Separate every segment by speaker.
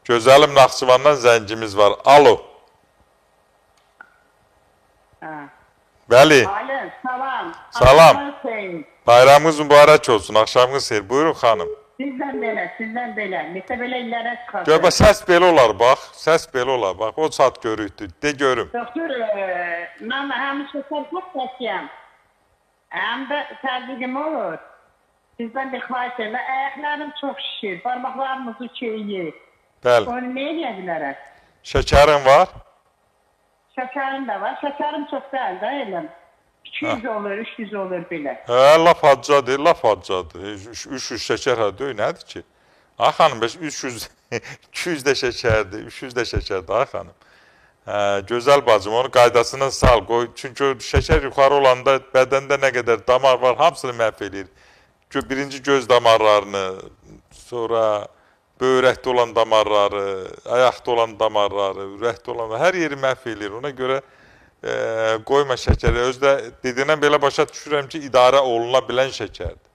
Speaker 1: Gözəlim Naxçıvandan zəngimiz var. Alo. Bəli.
Speaker 2: Alo, salam.
Speaker 1: Salam. Bayramınız mübarək olsun. Axşamınız xeyir. Buyurun xanım.
Speaker 2: Sizdən belə. Neçə belə illərə çıxardı.
Speaker 1: Gör, səs belə olar, bax. Səs belə olar, bax. O saat görüydü. De görüm.
Speaker 2: Doktor, mən həmişə sərkət səsiyəm. Həm də təzyiqim olur. Sizdən bir xahiş edirəm. Ayaqlarım çox şişir, barmaqlarımız uçuyur.
Speaker 1: Bəli.
Speaker 2: Onu nə edə bilərək?
Speaker 1: Şəkərin var?
Speaker 2: Şəkərim də var. Şəkərim çox deyil də eləm. 200 olur, 300 olur belə.
Speaker 1: Laf haccadır, laf haccadır. 300 şəkər hə nədir ki? Ay xanım, 300, 200 də şəkərdir, 300 də şəkərdir, ay xanım. Gözəl bacım, onu qaydasına sal, qoy. Çünki şəkər yuxarı olanda bədəndə nə qədər damar var, hamısını məhv edir. Birinci göz damarlarını, sonra böyrəkdə olan damarları, ayaqda olan damarları, ürəkdə olan, hər yeri məhv edir. Ona görə qoyma şəkəri. Özdə dediyindən belə başa düşürəm ki, idarə oluna bilən şəkərdir.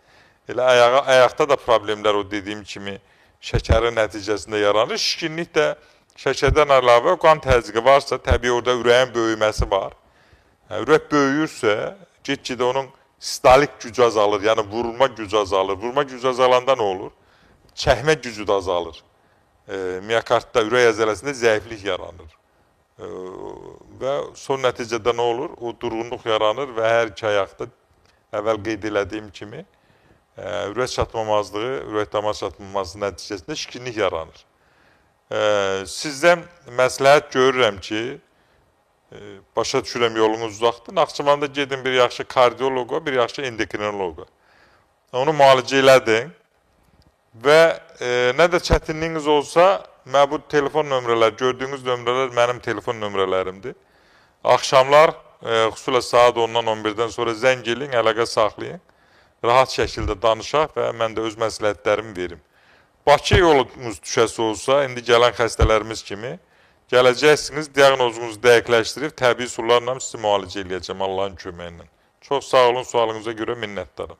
Speaker 1: Elə ayaqda da problemlər o dediyim kimi şəkərin nəticəsində yaranır. Şişkinlik də şəkərdən əlavə qan təzyiqi varsa, təbii orada ürəyin böyüməsi var. Ürək böyüyürsə, get-gedə onun sistolik gücü azalır, yəni vurulma gücü azalır. Vurma gücü azalanda nə olur? Çəkmə gücü də azalır. Miyokardda, ürək əzələsində zəiflik yaranır. Və son nəticədə nə olur? O durğunluq yaranır və hər iki ayaqda əvvəl qeyd elədiyim kimi ürək çatmamazlığı, ürək damar çatmamazlığı nəticəsində şişkinlik yaranır. Sizdən məsləhət görürəm ki, başa düşürəm yolunuz uzaqdır. Naxçıvanda gedin bir yaxşı kardioloqa, bir yaxşı endokrinoloqa. Onu müalicə elədin və nə də çətinliyiniz olsa, mən bu telefon nömrələr, gördüyünüz nömrələr mənim telefon nömrələrimdir. Axşamlar, xüsusilə saat 10-dan 11-dən sonra zəng eləyin, əlaqə saxlayın. Rahat şəkildə danışaq və mən də öz məsləhətlərimi verim. Bakı yolunuz düşəsi olsa, indi gələn xəstələrimiz kimi gələcəksiniz, diaqnozunuzu dəqiqləşdirib, təbii sularla sizi müalicə eləyəcəm Allahın köməyi ilə. Çox sağ olun, sualınıza görə minnətdarım.